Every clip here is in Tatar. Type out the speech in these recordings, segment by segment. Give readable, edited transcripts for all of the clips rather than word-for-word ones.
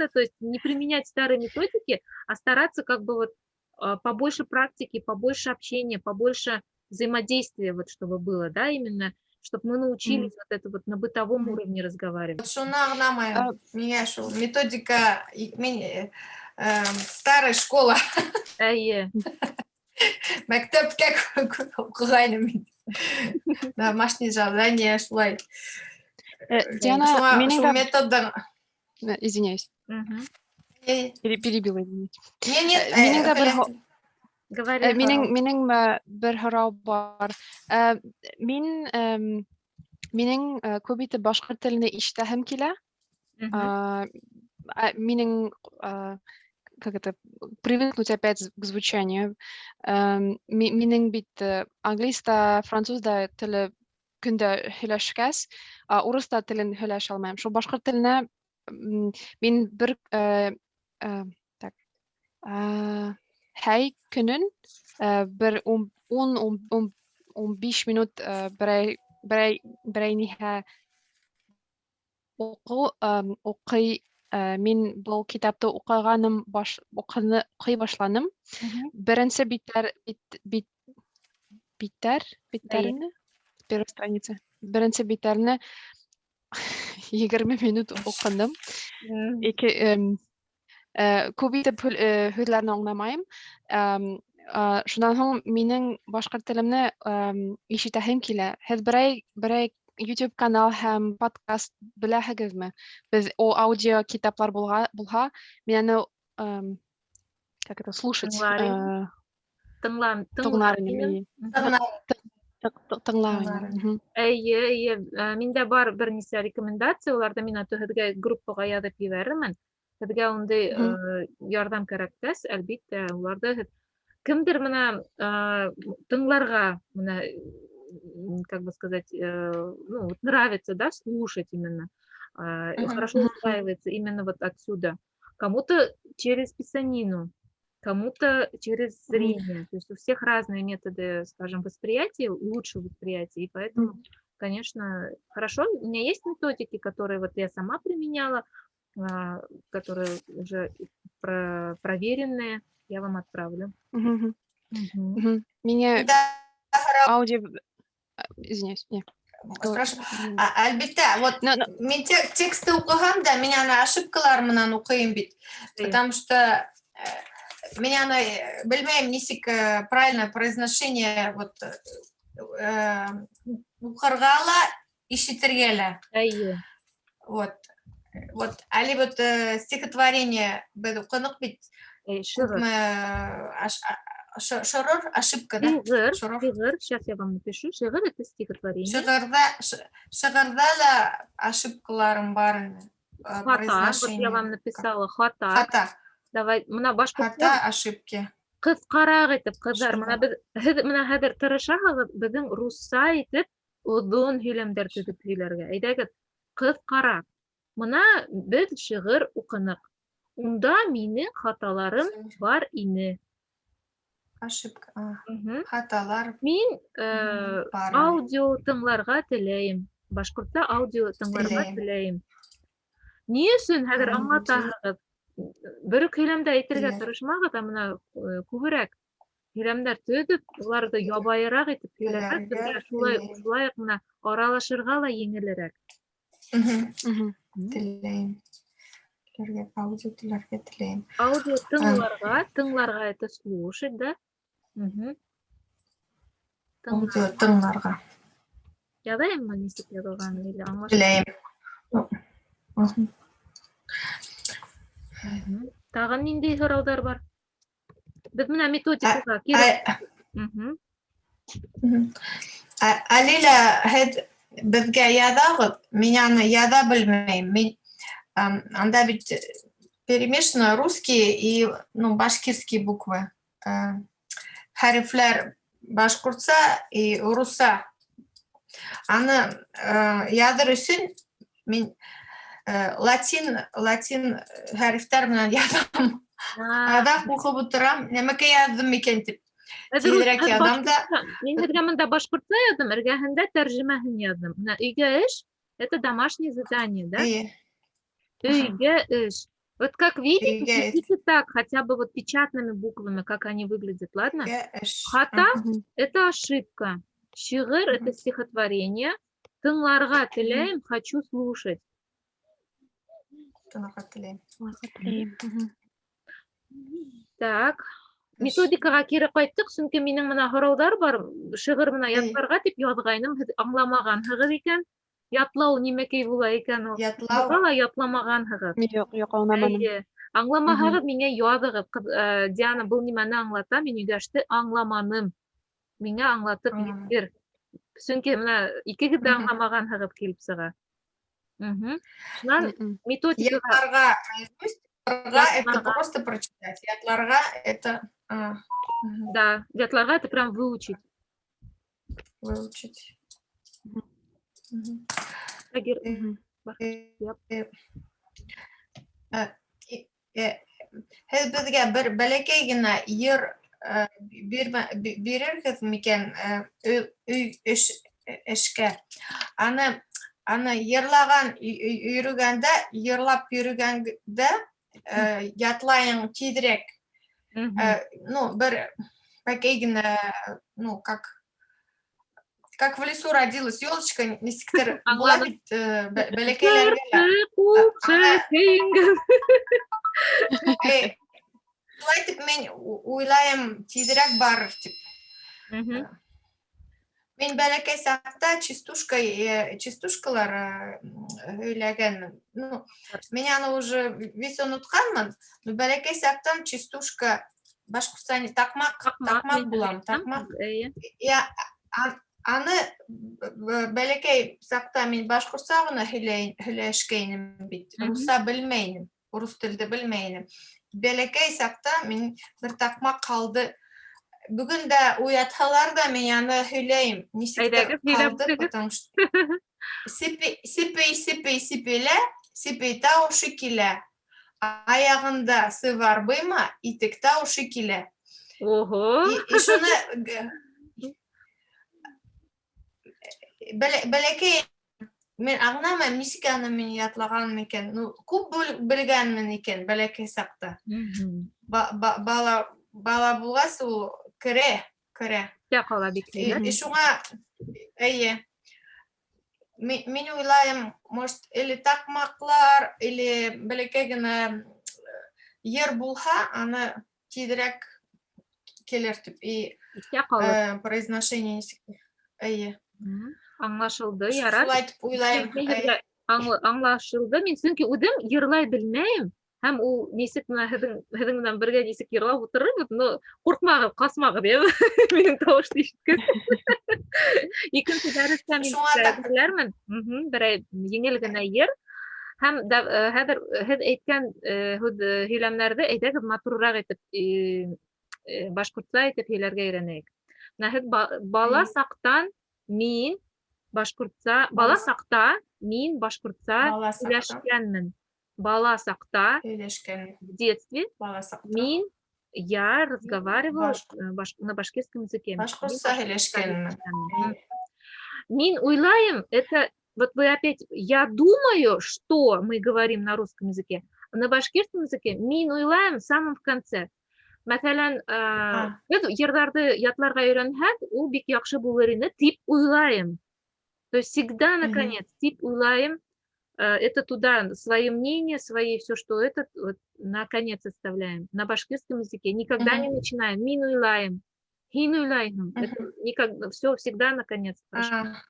просто, то есть не применять старые методики, а стараться как бы вот побольше практики, побольше общения, побольше взаимодействия, вот чтобы было, да, именно, чтобы мы научились вот это вот на бытовом уровне разговаривать. Шуны аңламайм. Миңа шул методика старая школа. Әйе. Мәктәпкә укыгайным мин. Домашнее задание шулай. Диана, Шул методдан. Извиняюсь. Мгм. Перебила, извините. Нет, Говори. Минең бер һорау бар. Минең күп итеп башкорт телене ишетәһем килә. Минең как это привыкнуть опять к звучанию. Минең бит английста, французда теле көндә һөйләшкәс, урыста телен һөйләшә алмыйм. Шул башкорт теленә мин бер так һәй көнен бер 10-15 минут берәй ниһә укый. Мин бу китапты укый башланым. Беренче биттәрне первая страница. Беренче биттәрне 20 минут укыдым. Күп итеп һүзләрне аңламыйм. Шуннан һуң минең башкорт телемне ишетәһем килә. Һез берәй YouTube канал һәм подкаст беләһегезме? Без аудио китаплар булһа, мин аны как это слушать? Тыңларым. Әйе, миндә бар бернисә рекомендация, уларда мин һеҙгә группага яҙып ебәрермен. Һеҙгә ундай ярҙам кәрәккәс, әлбиттә, уларҙы кемдер менә тыңларға, менә как бы сказать, ну, вот нравится, да, слушать именно, хорошо усваивается именно вот отсюда. Кому-то через писанину, кому-то через зрение. То есть у всех разные методы, скажем, восприятия, лучшего восприятия, и поэтому, конечно, хорошо. У меня есть методики, которые вот я сама применяла, которые уже проверенные, я вам отправлю. Меня аудио... Извиняюсь, нет. Хорошо. Әлбиттә, вот мен тексты укыгам да, мен аны ошибкалар менән укыйм бит. Потому что мен аны белмәйм, нисек правильно произношение вот укырга ла, ишетергә ла. Әйе. Вот әле вот стихотворение бит укыдык бит. Шорор, ошибка, да? Шигыр, сейчас я вам напишу. Шигыр — это стихотворение. Шигырда ла ошибкаларым бар. Хата, вот я вам написала хата. Давай, мына башкортча. Хата, ошибки. Кыскараак итеп, кыздар, мына хәзер тырышагыз безнең русса итеп узун һөйләмдәр төзеп һөйләргә. Әйдәгез, кыскарак. Мына без шигыр укынык. Унда минең хаталарым бар ине. Ошибка. Хаталар. Мин аудио тыңларга теләйм. Башкортта аудио тыңларга теләйм. Ни өсөн хәзер аңлатаһығыҙ? Бер үк һөйләмдә әйтергә тырышмағыҙ, мына күберәк һөйләмдәр төҙөп, уларҙы ябайыраҡ итеп һөйләһәк, беҙгә шулай уҡ мына аралашырға ла еңелерәк. Теләйем. Аудио теләйем. Аудио тыңларға это слушать, да? Аудио тыңларға. Яҙайыммы нисек яҙылғанын или аңлашып? Теләйем. Тағын ниндәй һорауҙар бар? Беҙ менә методикаға кире. Әле лә һеҙ беҙгә яҙағыҙ, мин аны яҙа белмәйем. Анда бит перемешано русские и башкирские буквы. Хәрефләр башҡортса и русса. Аны яҙыр өсөн мин латин хәрефтәр менән яҙам. Аҙаҡ уҡып ултырам, нәмәкә яҙҙым икән тип. Тиҙерәк яҙам да. Мин һеҙгә мында башҡортса яҙҙым, эргәһендә тәржемәһен яҙҙым. Өйгә эш — это домашнее задание, да? Өйгә эш. Вот как видите, Бирге пишите так, хотя бы вот печатными буквами, как они выглядят, ладно? эш. Хата Мгм. – это ошибка. Шигыр – это Мгм. стихотворение. Тыңларға теләйм, хочу слушать. Тыңларға теләйм. Мгм. Так, методикаға кері қайттық, чөнки минең мына һораудар бар, шигырь менә ятларга дип язгайным, һез аңламаганһыгыз икән. Ятлау нимәкәй була икән ул? Ятлау. Була ятламаганһыгыз. Юк, аңламаным. Әйе. Аңламаһагыз миңа языгыз. Диана, был нимәне аңлата? Мин өйдәште аңламаным. Миңа аңлатып Аңламаным. җиткер. Чөнки менә икегез дә Мгм. аңламаганһыгыз килеп сыга. Шуннан Мгм. методикага Ятларға наизусть, ятларға это Ятларға. просто прочитать. Ятларға это мгм, да, ятларга это прям выучить. выучить. Мгм. Мгм. Эгер Мгм. Яп. Һез безгә бер бәләкәй генә йыр бирерһез микән өй эшкә? Аны йырлаган йөргәндә, йырлап йөргәндә ятлайың тизрәк. Мгм. Ну, бер бәкәй генә, ну, как в лесу родилась елочка, нисектер була Аңладым. бит бәләкәйләргә лә. Куча киңгән. Шулай итеп мин уйлайым тизрәк барыр дип. Мгм. Мин бәләкәй сакта частушкалар һөйләгәнмен. Ну, мин аны уже весь онытканмын. Но бәләкәй сактан частушка башкортча такмак булам. Такмак. Әйе. Я аны бәләкәй сакта мин башкортча гына һөйләшкәйнем бит. Мгм. Русча белмәйнем. Рус телде белмәйнем. Бәләкәй сакта мин бер такмак калды. Бүген дә уятһалар да мин аны һөйләйм. Нисектер Әйдәгез, һөйләп калды, бирегез. потому что сипей таушы килә. Аягында сывар быйма, итек таушы килә. Ого. И шуны бәләкәй мен аңламайм, нисек аны мин ятлаган микән. Ну, күп белгәнмен икән бәләкәй сакта. Мгм. Бала булгас ул керә. Тә кала бик һәйбәт. И шуңа, әйе, мин уйлайым, может, или такмаклар, или бәләкәй генә йыр булһа, аны тизрәк келер дип. И Тә калыр. произношение нисек. Әйе. Аңлашылды, ярар. Шулай дип уйлайым. Аңлашылды. Мин чөнки үҙем йырлай белмәйм. Һәм ул нисек менә һеҙҙең менән бергә нисек йырлап ултырырбыҙ, но ҡурҡмағыҙ, ҡасмағыҙ, йәме? Минең тауышты ишеткәс. Икенсе дәрестә мин Шуңа да- әҙерләрмен. Берәй еңел генә йыр. Һәм хәҙер һеҙ әйткән һөйләмнәрҙе әйҙәгеҙ матурыраҡ итеп башҡортса итеп һөйләргә өйрәнәйек. Һеҙ бала саҡтан мин башҡортса, бала саҡта мин башҡортса Бала саҡта. һөйләшкәнмен. Бала саҡта, Һөйләшкән в детстве, бала саҡта. я разговаривала на башкирском языке. Башҡортса һөйләшкәнмен. Мин уйлаем, это, вот вы опять, я думаю, что мы говорим на русском языке, на башкирском языке мин уйлаем в самом конце. Мәҫәлән, беҙ йырҙарҙы ятларға өйрәнһәк, ул бик яҡшы булыр ине, тип уйлайым. То есть всегда, наконец, тип уйлаем, это туда свои мнения, свои все, что это, вот, наконец оставляем. На башкирском языке никогда не начинаем. Мин уйлаем, хин уйлайым. Это никогда, все всегда наконец. Так.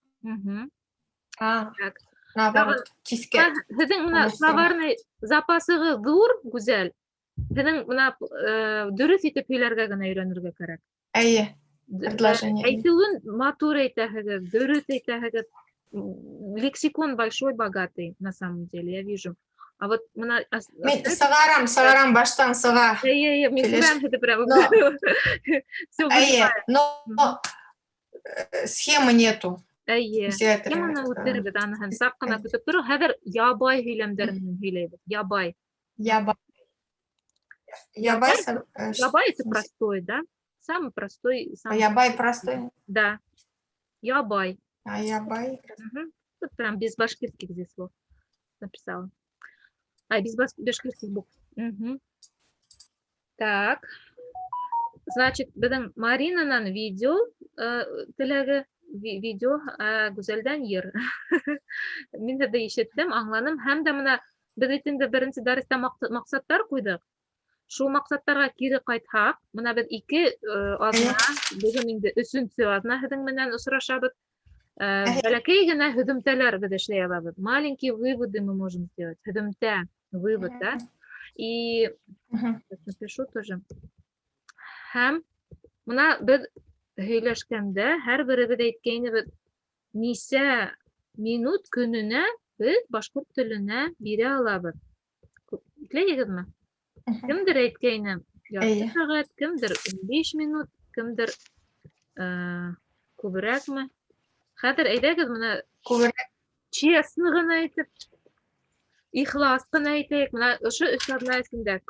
Наоборот, кискә. Һеҙҙең мына словарный запасығыҙ ҙур, Гүзәл. Һеҙҙең мына дөрөҫ итеп һөйләргә генә өйрәнергә кәрәк. Әйе. Предложение. Әйтеүен матур әйтәһегеҙ, дөрөҫ әйтәһегеҙ. Лексикон большой, богатый, на самом деле, я вижу. А вот мына... Мин сығарам, баштан сыға. Әйе, мин күрәм һеҙҙе прямо. Әйе, но схемы нету. Әйе, схеманы үтербеҙ, аныһын саҡ ҡына көтөп тороғоҙ. Хәҙер ябай һөйләмдәр менән һөйләйбеҙ. Ябай. Ябай это простой, да? Самый простой. Ябай простой? Да. Ябай. Ябай. Тут прям без башкирских здесь слов написала. Без башкирских букв. Мгм. Так. Значит, біздің Маринанан видео тілегі, видео Гүзелден ер. Мен де ишеттім, аңланым. Һәм де мына біз итинде беренче дәрестә мақсаттар қойдық. Шул мақсаттарға кире кайтһак, мына без 2 азна, бүген инде 3-нче азна һеҙҙең менән осрашабыҙ. Бәләкәй генә һөҙөмтәләр без эшләй алабыҙ. Маленькие выводы мы можем сделать. Һөҙөмтә, вывод, да? И напишу тоже. Һәм мына без һөйләшкәндә һәр беребеҙ әйткәйнебеҙ, нисә минут көнөнә без башҡорт теленә бирә алабыҙ. Иҫләйһегеҙме? Кемдер әйткәйне, ярты сәғәт, кемдер 15 минут, кемдер күберәкме? Хәҙер әйҙәгеҙ мына честно гына әйтеп, ихлас кына әйтәйек, мына ошо 3 аҙна эсендә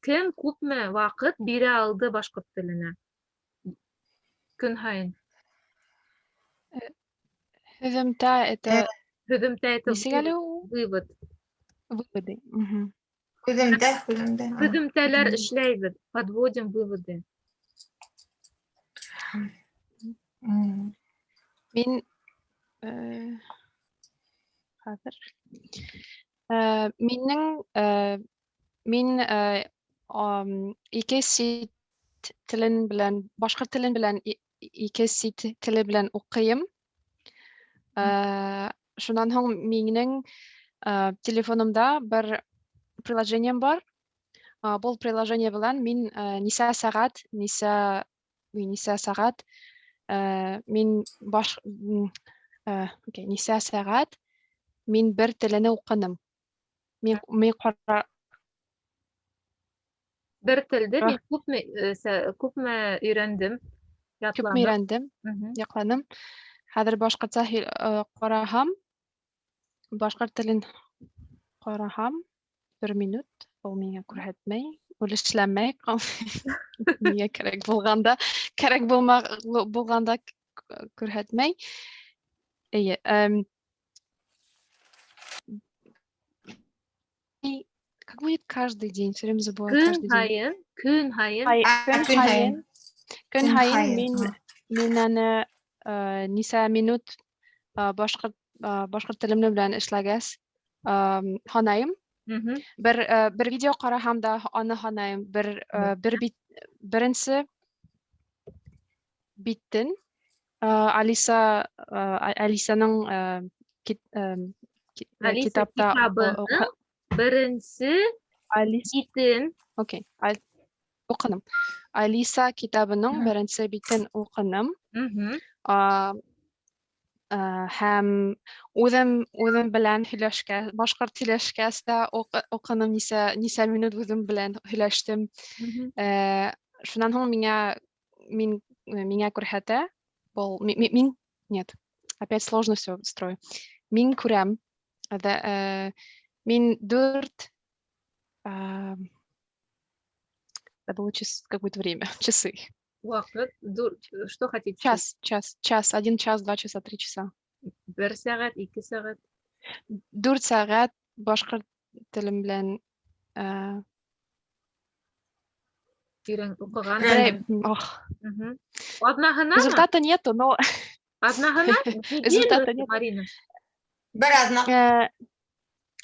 кем күпме ваҡыт бирә алды башҡорт теленә? Көн һайын. Һөҙөмтә это Һөҙөмтә итеп, нисек әле ул? вывод. Выводы. Һөҙөмтәләр эшләйбеҙ, подводим выводы. Мин хәҙер мин 2 сит телен белән, башҡорт телен белән 2 сит теле белән уҡыйым. Шунан һуң минең телефонымда бер приложением бар. Был приложение белән мин нисә сәғәт нисә сәғәт мин бер телене уҡыным. Мин Бер телде мин күпме өйрәндем, күпме өйрәндем, яҡланым. Хәҙер башҡортса ҡараһам, башҡорт телен ҡараһам, 1 минут, ул миңә күрһәтмәй, ул эшләмәй, миңә кәрәк булғанда күрһәтмәй. Эйе, как будет каждый день, все время забываю каждый день. Көн һайын Мин аны нисә минут башҡорт телеме белән эшләгәс һанайым. Бер видео ҡараһам да аны һанайым. Беренсе биттен Алисаның китапта беренсе битен уҡыным. Алиса китабының беренсе битен уҡыным. Һәм үҙем белән һөйләшкәс, башҡорт һөйләшкәс тә уҡыным, нисә минут үҙем белән һөйләштем. Шунан һуң миңә күрһәтә. Нет, опять сложно все строю. Мин күрәм. Мин 4 это было какое-то время, часы. Ваҡыт, что хотите? Час, 1 час, 2 часа, 3 часа. 1 сәғәт, 2 сәғәт. 4 сәғәт башҡорт телем белән уҡыған. Результата нету, но... Аҙнаһына? Результата нет. Марина. Бер аҙна.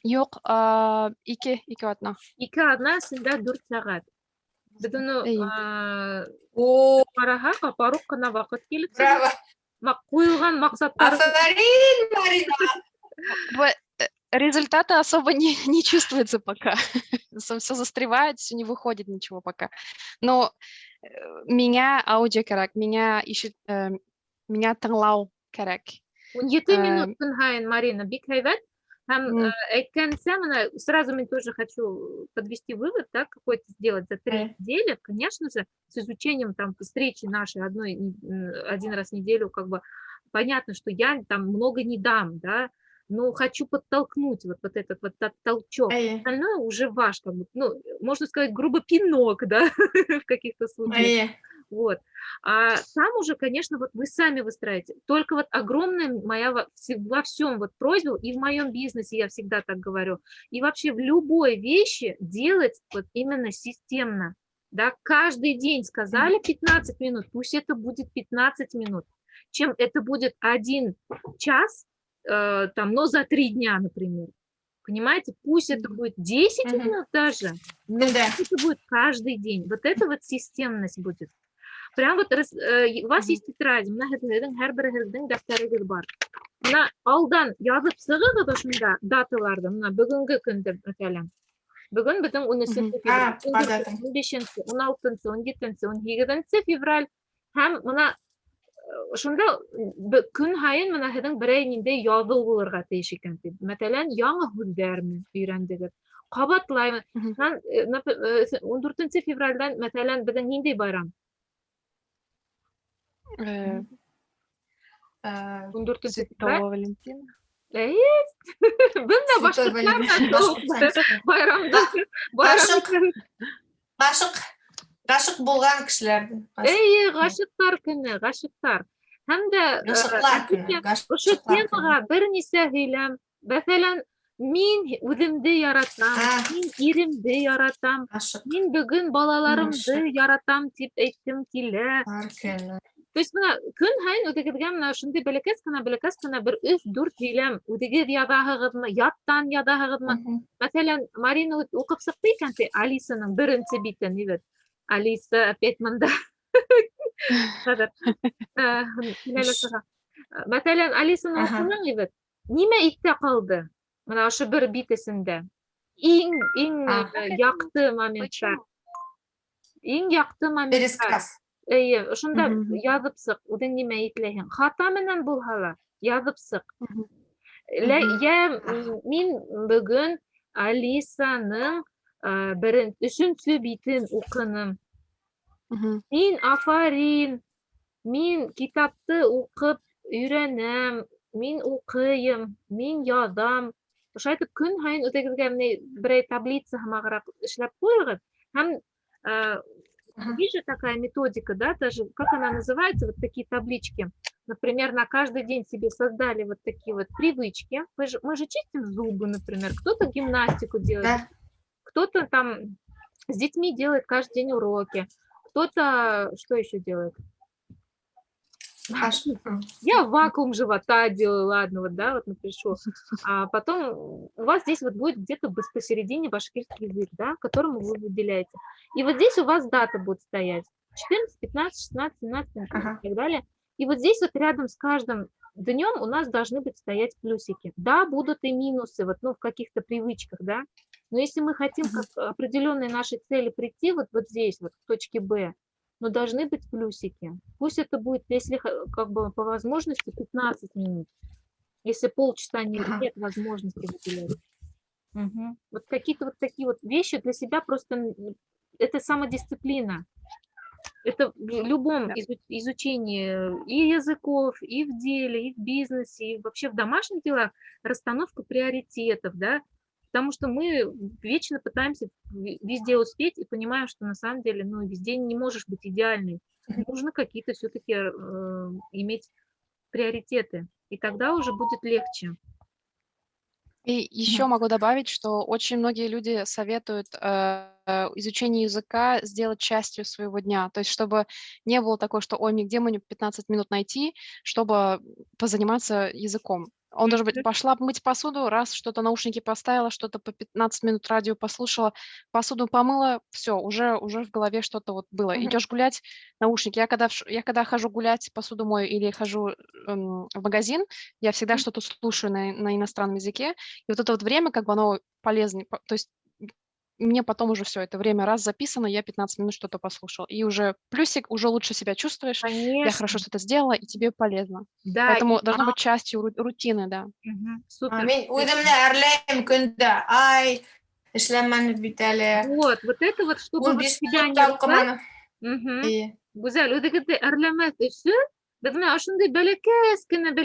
Юҡ, 2 аҙна. 2 аҙна эсендә 4 сәғәт. Беҙ уны ҡараһаҡ, апаруҡ ҡына ваҡыт килеп сыға. Ҡуйылған маҡсаттар. Афарин, Марина! Результата особо не чувствуется пока. Все застревает, все не выходит ничего пока. Но меня аудио кәрәк, меня тыңлау кәрәк. 17 минут көн һайын, Марина, бик һәйбәт. Һәм әйткәнсә, сразу мен тоже хочу подвести вывод, да, какой-то сделать за 3 недели. Конечно же, с изучением там встречи нашей 1 раз в неделю, как бы понятно, что я там много не дам, да, но хочу подтолкнуть вот этот вот толчок. Остальное уже ваш, как бы, можно сказать, грубо пинок, да, в каких-то случаях. Вот. А там уже, конечно, вот вы сами выстраиваете. Только вот огромная моя во всем вот просьба, и в моем бизнесе я всегда так говорю, и вообще в любой вещи делать вот именно системно. Да, каждый день сказали 15 минут, пусть это будет 15 минут, чем это будет 1 час, там, но за 3 дня, например. Понимаете, пусть это будет 10 минут даже, но это будет каждый день. Вот это вот системность будет. Прям вот у вас есть тетрадь, мына һеҙҙең һәр берегеҙҙең дәфтәрегеҙ бар. Мына алдан яҙып сығығыҙ ошонда даталарҙы, мына бөгөнгө көндө мәҫәлән. Бөгөн беҙҙең 13 февраль, 15-нсе, 16-нсы, 17-нсе, 18-нсе февраль һәм мына ошонда көн һайын мына һеҙҙең берәй ниндәй яҙыу булырға тейеш икән. Мәҫәлән, яңы һүҙҙәрме өйрәндегеҙ, ҡабатлаймы. 14 февральдән мәҫәлән беҙҙең ниндәй байрам? 14 февраль. Валентина. Бында башҡортлар байрамда. Ғашыҡ булған кешеләрҙең. Ғашиҡтар көне, ғашиҡтар. Һәм дә ошо Ғашыҡлар темаға бер нисә һөйләм. Мәҫәлән, мин үҙемде яратам, мин иремде яратам, мин бөгөн балаларымды яратам тип әйткем килә. То есть мына көн һайын үҙегеҙгә мына шундай бәләкәс кенә бер 3-4 һөйләм үҙегеҙ яҙаһығыҙмы, яттан яҙаһығыҙмы. Мәҫәлән, Марина уҡып сыҡты икән ти Алисаның беренсе битен, егет. Алиса опять мында. Мәҫәлән, Алисаны уҡының егет. Нимә иҫтә ҡалды? Мына ошо бер бит эсендә. Иң яҡты моменттар. Иң яҡты моменттар. Ошонда яҙып сыҡ, үҙең нимә иҫләйһең. Хата менән булһа ла яҙып сыҡ. Мин бөгөн Алисаның 3-нче битен уҡыным. Мин афарин, мин китапты уҡып өйрәнәм, мин уҡыйым, мин яҙам. Ошайтып көн һайын үҙегеҙгә берәй таблица һымағыраҡ эшләп ҡуйығыҙ. Һәм есть же такая методика, да, даже, как она называется, вот такие таблички. Например, на каждый день себе создали вот такие вот привычки. Мы же чистим зубы, например, кто-то гимнастику делает, кто-то там с детьми делает каждый день уроки, кто-то что еще делает? Я вакуум живота делаю, ладно, вот, да, вот напишу. А потом у вас здесь вот будет где-то посередине башкирский язык, да, которому вы выделяете. И вот здесь у вас дата будет стоять. 14, 15, 16, 17 и так далее. И вот здесь вот рядом с каждым днем у нас должны быть стоять плюсики. Да, будут и минусы, вот, ну, в каких-то привычках, да. Но если мы хотим к определенной нашей цели прийти вот здесь, вот в точке Б, но должны быть плюсики. Пусть это будет, если как бы по возможности 15 минут. Если полчаса нет возможности выделять. Вот какие-то вот такие вот вещи для себя просто, это самодисциплина. Это в любом изучении и языков, и в деле, и в бизнесе, и вообще в домашних делах расстановка приоритетов, да. Потому что мы вечно пытаемся везде успеть и понимаем, что на самом деле, ну, везде не можешь быть идеальной. Нужно какие-то все-таки иметь приоритеты. И тогда уже будет легче. И еще могу добавить, что очень многие люди советуют изучение языка сделать частью своего дня. То есть чтобы не было такого, что ой, нигде мы 15 минут найти, чтобы позаниматься языком. Он должен быть, пошла мыть посуду, раз что-то наушники поставила, что-то по 15 минут радио послушала, посуду помыла, все, уже в голове что-то вот было. Идешь гулять, наушники. Я когда хожу гулять, посуду мою или хожу в магазин, я всегда что-то слушаю на иностранном языке. И вот это вот время, как бы оно полезно. То есть мне потом уже все это время раз записано, я 15 минут что-то послушал. И уже плюсик, уже лучше себя чувствуешь. Конечно. Я хорошо что-то сделала, и тебе полезно. Да, поэтому должно быть частью рутины, да. Супер. Мен үҙемне әрләйем көндә. Ай, эшләмәне бит әле. Вот это вот, чтобы вот себя не ругать. Гүзәл, үҙегеҙҙе әрләмәҫ өсөн, беҙ менә ошондай бәләкәс кенә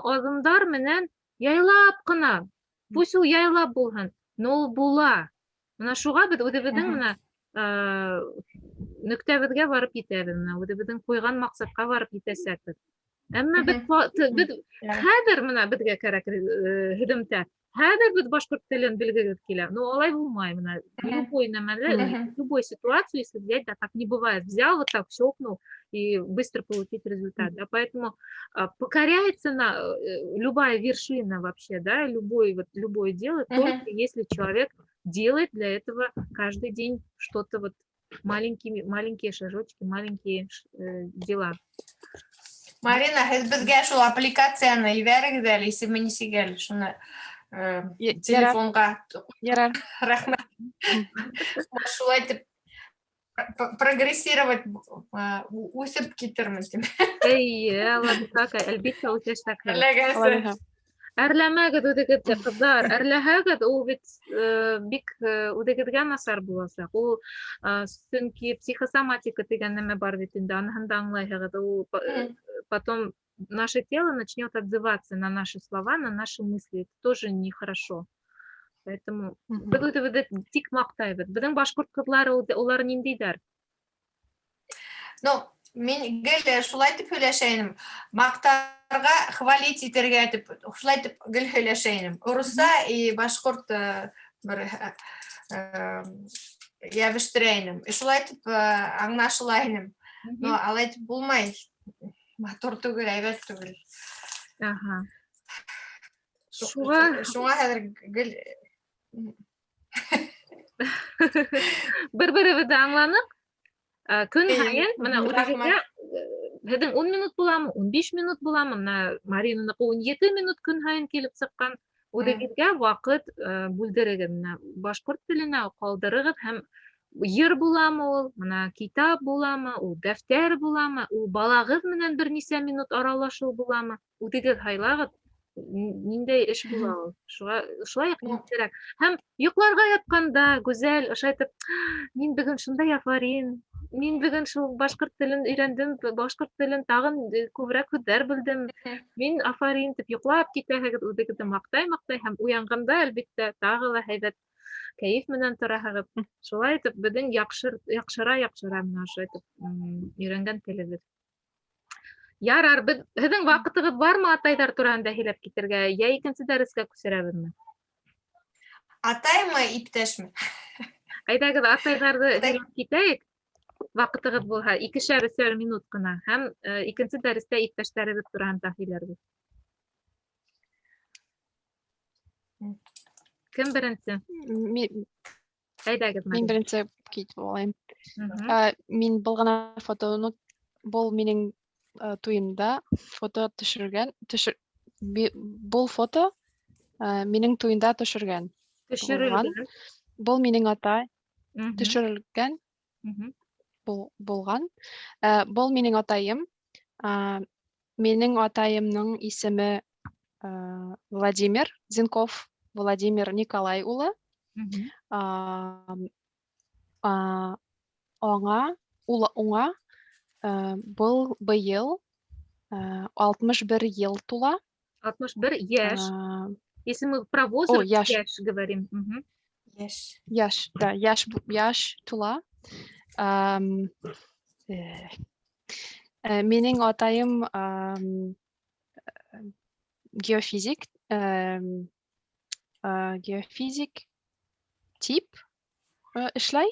аҙымдар менән яйлап ҡына. Пусть ул яйлап булһын, но ул була. Мына шуға беҙ үҙебеҙҙең менә нөктәбеҙгә барып етәбеҙ, менә үҙебеҙҙең ҡуйған маҡсатҡа барып етәсәкбеҙ. Әммә беҙ хәҙер менә беҙгә кәрәк һөҙөмтә. Хәҙер беҙ башҡорт телен белгегеҙ килә. Но алай булмай, менә любой нәмәлә, любой ситуацию, если взять, да, так не бывает. Взял вот так, щелкнул и быстро получить результат. Да, поэтому покоряется любая вершина вообще, да, любое дело, только если человек делает для этого каждый день что-то вот маленькие шажочки, маленькие дела. Марина, һеҙ беҙгә шул аппликацияны ебәрегеҙ әле, исеменисегә әле, шуны телефонға. Ярар. Рәхмәт. Шулай итеп прогрессировать, үсеп китермен тим. Әлбиттә үтәшәк. Әлләгәнсе. Әрләмәгеҙ үҙегеҙҙе, ҡыҙҙар, әрләһәгеҙ, ул бит бик үҙегеҙгә насар буласаҡ. Ул сөнки психосоматика тигән нәмә бар бит инде, аныһын да аңлайһығыҙ. Ул потом наше тело начнет отзываться на наши слова, на наши мысли. Это тоже нехорошо. Поэтому беҙ үҙебеҙҙе тик маҡтайбыҙ. Беҙҙең башҡорт ҡыҙҙары, улар ниндәйҙәр? Ну, мин гел шулай итеп һөйләшәйнем. Маҡтарға, хвалить итергә итеп, шулай итеп гел һөйләшәйнем. Урысса и башҡорт бер йәбештерәйнем. Шулай итеп аңлашылайным. Но алай итеп булмай. Матур түгел, әйбәт түгел. Шуңа хәҙер гел Бер-беребеҙҙе аңланыҡ. Көн һайын, менә үҙегеҙгә һеҙҙең 10 минут буламы, 15 минут буламы, менә Маринаныҡы 17 минут көн һайын килеп сыҡҡан. Үҙегеҙгә ваҡыт бүлдерегеҙ. Менә башҡорт теленә ҡалдырығыҙ һәм йыр буламы ул, менә китап буламы, ул дәфтәр буламы, ул балағыҙ менән бер нисә минут аралашыу буламы, үҙегеҙ һайлағыҙ. Ниндәй эш була ул? Шулай кәрәк. Һәм йоҡларға ятҡанда гүзәл ошайтып, мин бөгөн шундай афарин, мин бөгөн шул башҡорт телен өйрәндем, башҡорт телен тағын күберәк һүҙҙәр белдем. Мин афарин тип йоҡлап китәһегеҙ, үҙегеҙҙе маҡтай һәм уянғанда, әлбиттә, тағы ла һәйбәт кәйеф менән тораһығыҙ. Шулай итеп, беҙҙең яҡшыра менән ошайтып өйрәнгән телебеҙ. Ярар, һеҙҙең ваҡытығыҙ бармы атайҙар тураһында һөйләп китергә? Йә икенсе дәрескә күсерәбеҙме? Атаймы, иптәшме? Әйҙәгеҙ, атайҙарҙы һөйләп китәйек. Ваҡытығыҙ булһа, 2-3 минут ҡына. Һәм икенсе дәрестә иптәштәребеҙ тураһында һөйләрбеҙ. Кем беренсе? Әйҙәгеҙ, Мин беренсе китеп алайым. Мин был ғына фотоны, был минең туйымда фото төшөргән. Был фото минең туйында төшөргән. Был минең атай төшөрөлгән булган. Был минең атайым. Минең атайымның исеме Владимир Зинков, Владимир Николай улы. Уңа был быйыл 61 йыл тула. 61 йәш. Если мы про возраст яш говорим. Яш, да, яш тула. Минең атайым геофизик тип эшләй.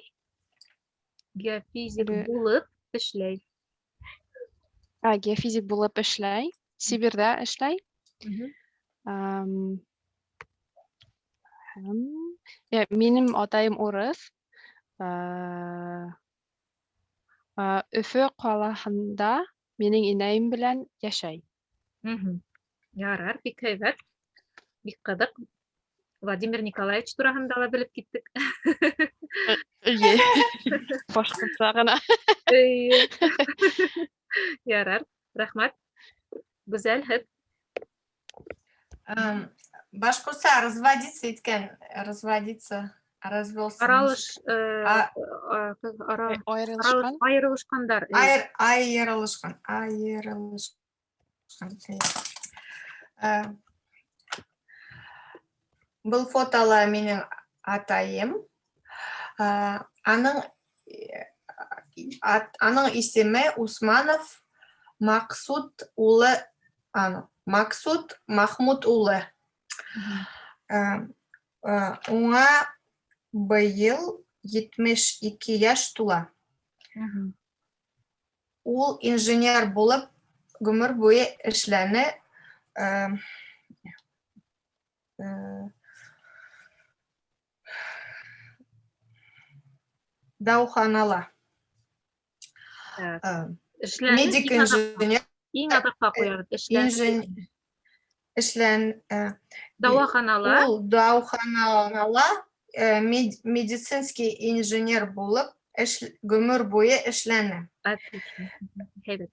Геофизик булып эшләй. Геофизик булып эшләй. Сибирҙә эшләй. Минем атайым урыҫ. Өфө ҡалаһында минең инәйем белән йәшәй. Ярар, бик һәйбәт. Бик ҡыҙыҡ. Владимир Николаевич тураһында ла белеп киттек. Башҡортса ғына. Ярар, рәхмәт. Гүзәл, һеҙ. Башҡортса разводиться иткән, разводиться, развелся. Айырылышҡандар. Айырылышҡан. Был фотола минең атайым. Аның аның исеме Усманов Максут улы, Максут Махмут улы. Уңа быйыл 72 яш тула. Ул инженер булып гомер буе эшләне. Дауханала. Медик инженер. Иң аҙаҡҡа ҡуябыҙ. Дауаханала. Ул Дауханала медицинский инженер булып гомер буе эшләне. Отлично. Һәйбәт.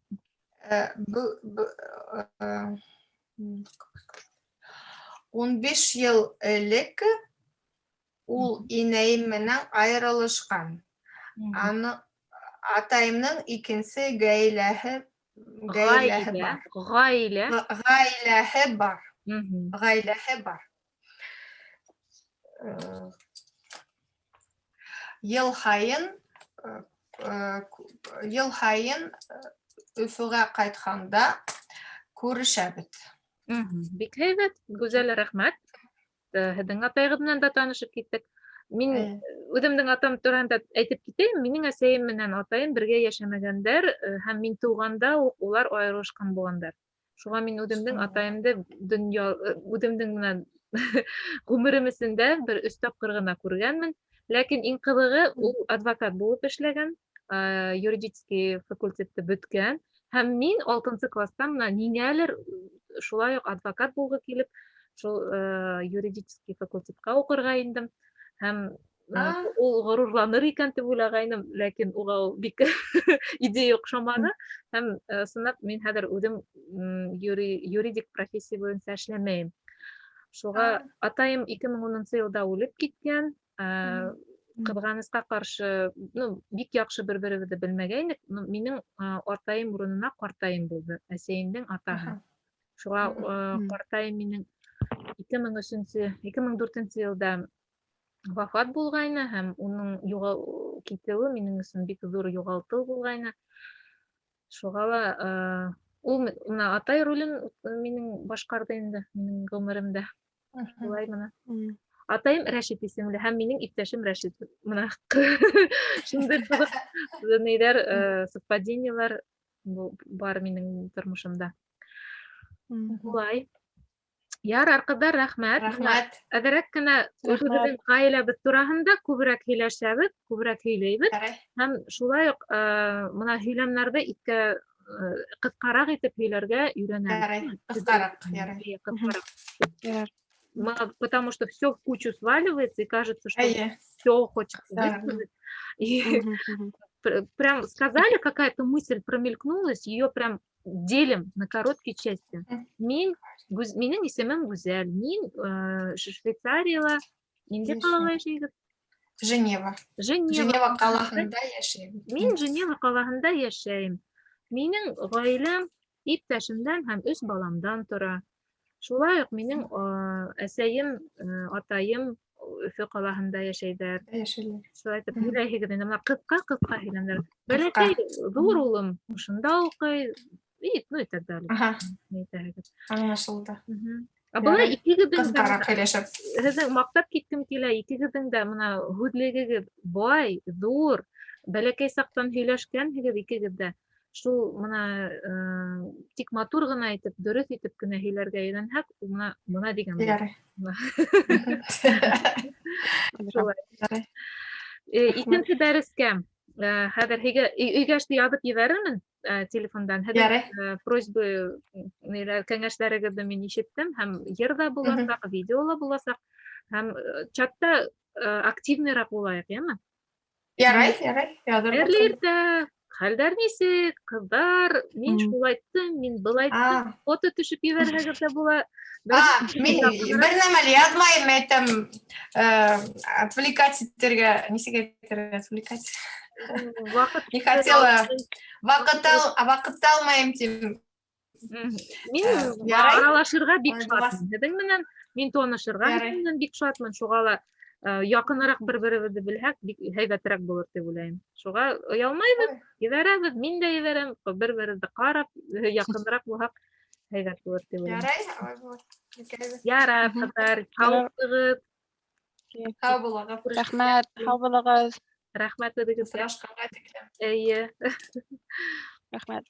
15 ел элек ул инәйем менән айырылышкан. Аны атайымның икенсе гаиләһе бар. Ел һайын Өфөгә ҡайтҡанда күрешәбеҙ. Бик һәйбәт, гүзәл, рәхмәт. Һеҙҙең атайығыҙ менән дә танышып киттек. Мин үҙемдең атам тураһында әйтеп китәйем, минең әсәйем менән атайым бергә йәшәмәгәндәр, һәм мин тыуғанда улар айырылышҡан булгандар. Шуға мин үҙемдең атайымды үҙемдең менән ғүмерем эсендә бер 3 тапҡыр ғына күргәнмен. Ләкин иң ҡыҙығы, ул адвокат булып эшләгән, юридический факультетты бөткән. Һәм мин 6-нчы класста ниңәлер шулай уҡ адвокат булғы килеп, шул юридический факультетка уҡырға индем. Һәм ул ғорурланыр икән тип уйлағайным, ләкин уға бик идея оҡшаманы. Һәм ысынлап мин хәҙер үҙем юридик профессия буйынса эшләмәйем. Шуға атайым 2010 йылда үлеп киткән. Ҡыҙғанысҡа ҡаршы, бик яҡшы бер-беребеҙҙе белмәгәйнек. Минең атайым урынына ҡартайым булды, әсәйемдең атаһы. Шуға ҡартайым минең 2004 йылда вафат булғайны, һәм уның китеүе минең өсөн бик ҙур юғалтыу булғайны. Шуға ла ул атай ролен минең башҡарҙы инде, минең ғүмеремдә. Шулай мына. Атайым Рәшит исемле, һәм минең иптәшем Рәшит. Мына шундай ҡыҙыҡ совпадениелар бар минең тормошомда. Улай. Ярар, ҡыҙҙар, рәхмәт. Әҙерәк кенә үҙебеҙҙең ғаиләбеҙ тураһында күберәк һөйләшәбеҙ, күберәк һөйләйбеҙ. Һәм шулай уҡ мына һөйләмнәрҙе ҡыҫҡараҡ итеп һөйләргә өйрәнәбеҙ. Ҡыҫҡараҡ. Потому что все в кучу сваливается, и кажется, что все хочется высказать. И прям сказали, какая-то мысль промелькнулась, ее прям делим на короткие части. Минең исемем Гүзәл. Мин Швейцарияла, инде ҡалала йәшәйбеҙ? Женева ҡалаһында йәшәйем. Мин Женева ҡалаһында йәшәйем. Минең ғаиләм иптәшемдән һәм 3 баламдан тора. Шулай уҡ минең әсәйем, атайым Өфө ҡалаһында йәшәйҙәр. Шулай итеп һөйләйһегеҙ инде, ҡыҫҡа һөйләмдәр. Бәләкәй ҙур улым ошонда уҡый, и так далее. Аңлашылды. Былай икегеҙҙең Ҡыҫҡараҡ һөйләшеп. һеҙҙең маҡтап киткем килә, икегеҙҙең дә мына һүҙлегегеҙ бай, ҙур, бәләкәй саҡтан һөйләшкәнһегеҙ икегеҙ дә. Шул мына тик матур ғына итеп, дөрөҫ итеп кенә һөйләргә өйрәнһәк, бына дигән. Икенсе дәрескә хәҙер өйгә яҙып ебәрермен телефондан. Просьбы, кәңәштәрегеҙҙе мин ишеттем, һәм йырҙа буласаҡ, видеола буласаҡ, һәм чатта активныйыраҡ булайыҡ, яме? Ярай. Әрлирҙә, хәлдәр нисек, ҡыҙҙар, мин шулайттым, мин былайттым, фото төшөп ебәрһәгеҙ дә була. Мин бер нәмә яҙмайым, әйтәм, отвлекать итергә, нисек әйтергә, отвлекать? Не хотела, ваҡыт алмайым, тим. Мин аралашырға бик шатмын. Һеҙҙең менән мин танышырға бик шатмын. Шуға ла якынрак бер-беребезне белһәк, бик һәйбәтрәк булыр дип уйлыйм. Шуңа оялмайбыз, ебәрәбез, мин дә ебәрәм, бер-беребезне карап, якынрак булһак, һәйбәт булыр дип уйлыйм. Ярай, алай булыр. Ярар, кызлар, һаулыгыз, Сау булыгыз. Рәхмәт, һау булыгыз. рәхмәт үҙегеҙгә. Осрашканга тиклем. Эйе. Рәхмәт.